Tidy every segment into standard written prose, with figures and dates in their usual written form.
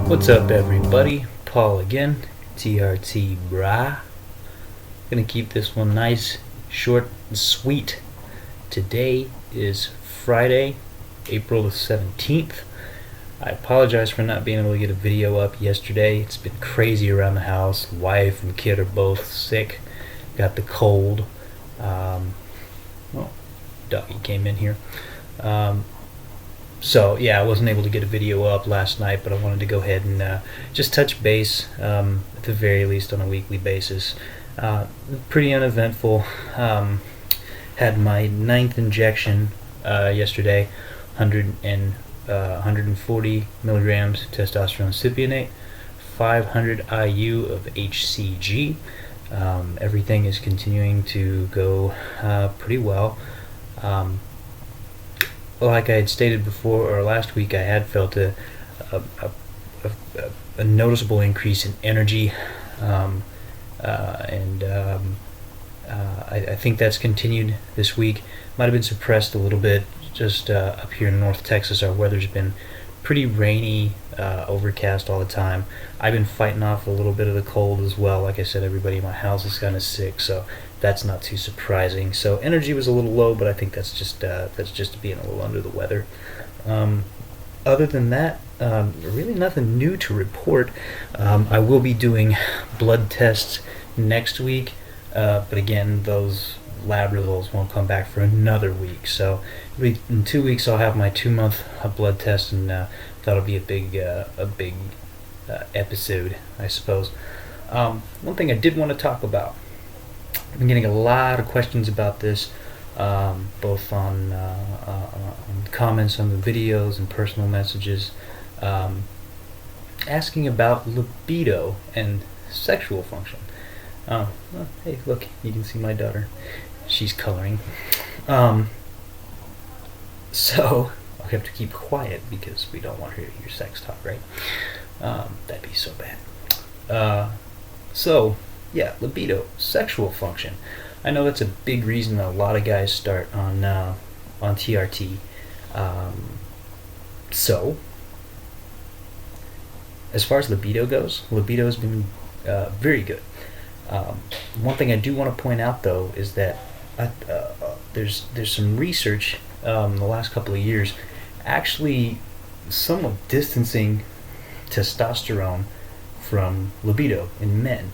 What's up, everybody? Paul again, TRT brah. Gonna keep this one nice, short, and sweet. Today is Friday, April the 17th. I apologize for not being able to get a video up yesterday. It's been crazy around the house. Wife and kid are both sick. Got the cold. Well, doggy came in here. So yeah, I wasn't able to get a video up last night, but I wanted to go ahead and just touch base, at the very least on a weekly basis. Pretty uneventful. Had my 9th injection yesterday, 140 milligrams testosterone cypionate, 500 IU of HCG. Everything is continuing to go pretty well. Like I had stated before, or last week, I had felt a noticeable increase in energy, I think that's continued this week. Might have been suppressed a little bit just up here in North Texas. Our weather's been pretty rainy, overcast all the time. I've been fighting off a little bit of the cold as well. Like I said, everybody in my house is kind of sick, so that's not too surprising. So energy was a little low, but I think that's just being a little under the weather. Other than that, really nothing new to report. I will be doing blood tests next week, but again, those lab results won't come back for another week. So in 2 weeks, I'll have my 2-month blood test, and that'll be a big episode, I suppose. One thing I did want to talk about. I've been getting a lot of questions about this, both on comments on the videos and personal messages, asking about libido and sexual function. Well, hey, look, you can see my daughter. She's coloring. So I'll have to keep quiet because we don't want her to hear sex talk, right? That'd be so bad. So yeah, libido, sexual function. I know that's a big reason that a lot of guys start on TRT. So as far as libido goes, libido has been very good. One thing I do want to point out, though, is that there's some research in the last couple of years actually somewhat distancing testosterone from libido in men.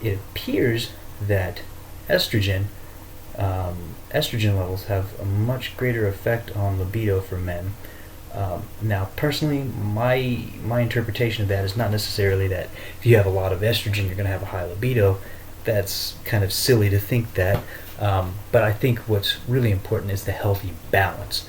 It appears that estrogen levels have a much greater effect on libido for men. Now, personally, my interpretation of that is not necessarily that if you have a lot of estrogen, you're going to have a high libido. That's kind of silly to think that. But I think what's really important is the healthy balance.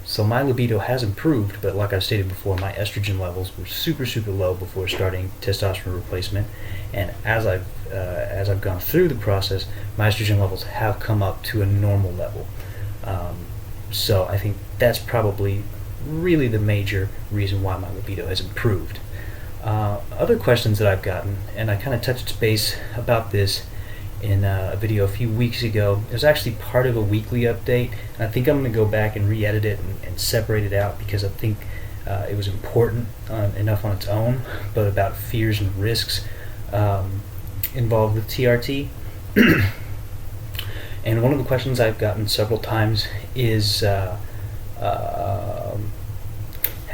So my libido has improved, but like I've stated before, my estrogen levels were super low before starting testosterone replacement. And as I've gone through the process, my estrogen levels have come up to a normal level. So I think that's probably really the major reason why my libido has improved. Other questions that I've gotten, and I kind of touched base about this in a video a few weeks ago. It was actually part of a weekly update, and I think I'm going to go back and re-edit it and separate it out because I think it was important enough on its own, but about fears and risks involved with TRT. And one of the questions I've gotten several times is, have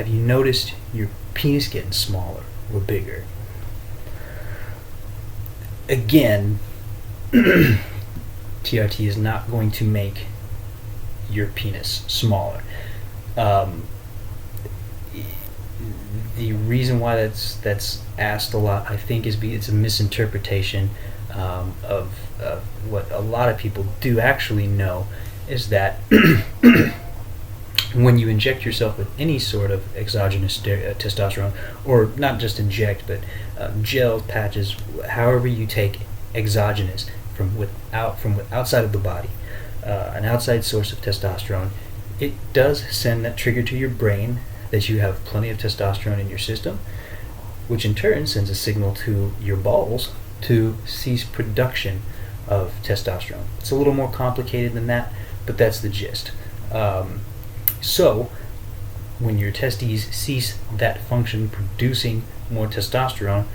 you noticed your penis getting smaller or bigger? Again, TRT is not going to make your penis smaller. The reason why that's asked a lot, I think, is because it's a misinterpretation of what a lot of people do actually know, is that when you inject yourself with any sort of exogenous testosterone, or not just inject, but gels, patches, however you take exogenous from outside of the body, an outside source of testosterone, it does send that trigger to your brain that you have plenty of testosterone in your system, which in turn sends a signal to your balls to cease production of testosterone. It's a little more complicated than that, but that's the gist. So when your testes cease that function producing more testosterone,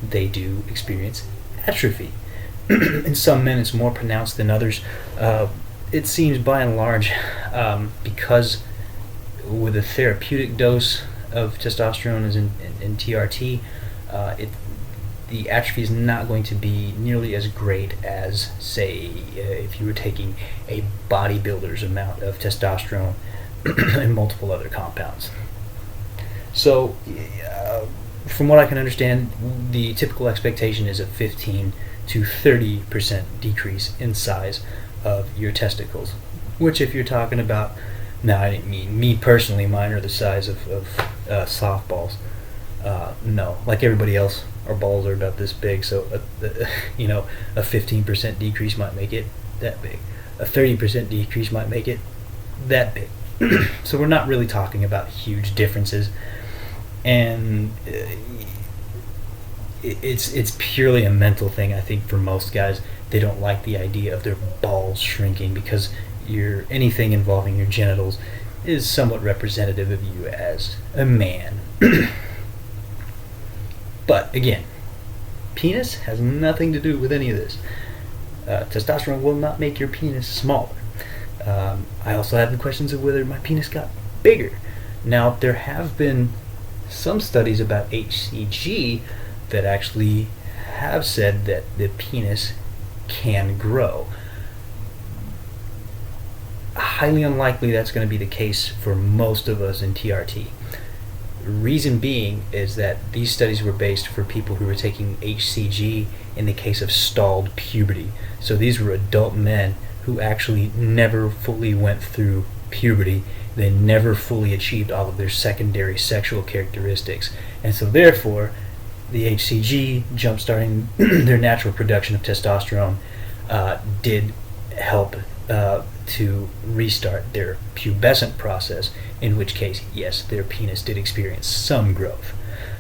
they do experience atrophy. In some men it's more pronounced than others. It seems by and large, because with a therapeutic dose of testosterone as in TRT, the atrophy is not going to be nearly as great as, say, if you were taking a bodybuilder's amount of testosterone and multiple other compounds. So, from what I can understand, the typical expectation is a 15 to 30% decrease in size of your testicles, which, if you're talking about, now I didn't mean me personally, mine are the size of softballs. No, like everybody else, our balls are about this big, so a 15% decrease might make it that big. A 30% decrease might make it that big. So we're not really talking about huge differences, and it's purely a mental thing. I think for most guys, they don't like the idea of their balls shrinking, because anything involving your genitals is somewhat representative of you as a man. But again, penis has nothing to do with any of this. Testosterone will not make your penis smaller. I also have the questions of whether my penis got bigger. Now, there have been some studies about HCG that actually have said that the penis can grow. Highly unlikely that's going to be the case for most of us in TRT. Reason being is that these studies were based for people who were taking HCG in the case of stalled puberty. So these were adult men who actually never fully went through puberty. They never fully achieved all of their secondary sexual characteristics. And so therefore, the HCG jump-starting their natural production of testosterone did help to restart their pubescent process, in which case, yes, their penis did experience some growth.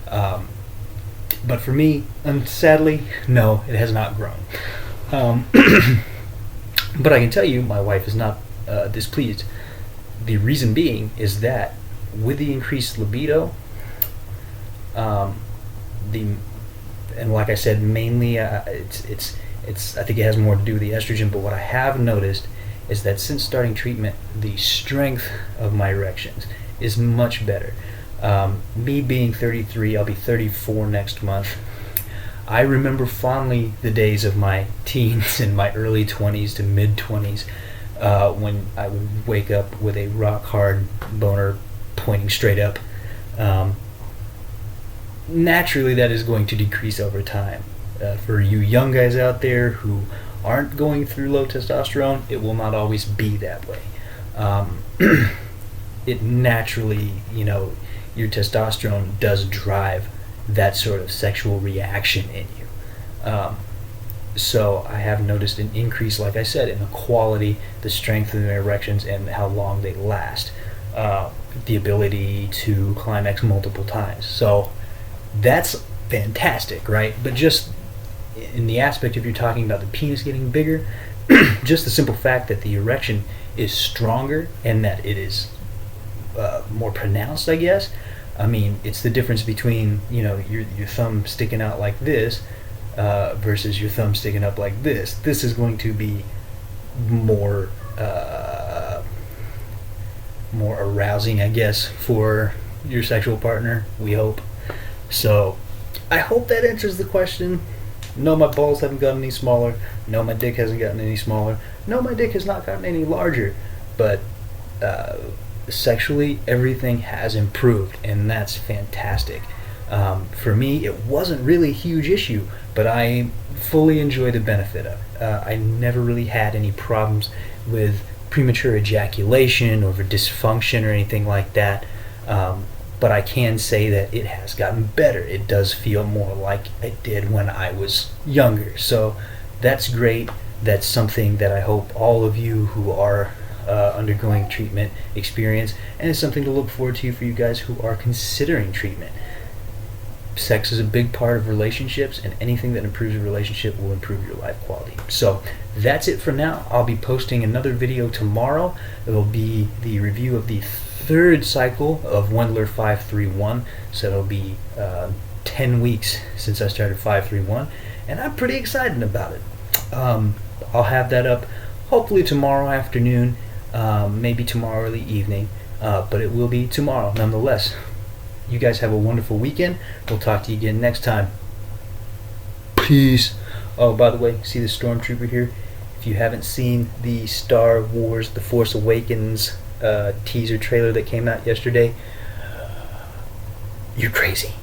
But for me, sadly, no, it has not grown. But I can tell you, my wife is not displeased. The reason being is that with the increased libido, and like I said, mainly it's I think it has more to do with the estrogen. But what I have noticed is that since starting treatment, the strength of my erections is much better. Me being 33, I'll be 34 next month. I remember fondly the days of my teens and my early 20s to mid 20s, when I would wake up with a rock hard boner pointing straight up. Naturally, that is going to decrease over time. For you young guys out there who aren't going through low testosterone, it will not always be that way. It naturally, your testosterone does drive that sort of sexual reaction in you. So I have noticed an increase, like I said, in the quality, the strength of their erections, and how long they last. The ability to climax multiple times. So that's fantastic, right? But just in the aspect, if you're talking about the penis getting bigger, just the simple fact that the erection is stronger and that it is more pronounced, I guess. I mean, it's the difference between your thumb sticking out like this versus your thumb sticking up like this. This is going to be more arousing, I guess, for your sexual partner, we hope. So I hope that answers the question. No, my balls haven't gotten any smaller. No, my dick hasn't gotten any smaller. No, my dick has not gotten any larger. But sexually, everything has improved, and that's fantastic. For me, it wasn't really a huge issue, but I fully enjoy the benefit of it. I never really had any problems with premature ejaculation or dysfunction or anything like that. But I can say that it has gotten better. It does feel more like it did when I was younger. So that's great. That's something that I hope all of you who are undergoing treatment experience, and it's something to look forward to for you guys who are considering treatment. Sex is a big part of relationships, and anything that improves a relationship will improve your life quality. So that's it for now. I'll be posting another video tomorrow. It will be the review of the third cycle of Wendler 531, so it'll be 10 weeks since I started 531, and I'm pretty excited about it. I'll have that up hopefully tomorrow afternoon, maybe tomorrow early evening, but it will be tomorrow nonetheless. You guys have a wonderful weekend. We'll talk to you again next time. Peace. Oh, by the way, see the Stormtrooper here? If you haven't seen the Star Wars The Force Awakens teaser trailer that came out yesterday, you're crazy.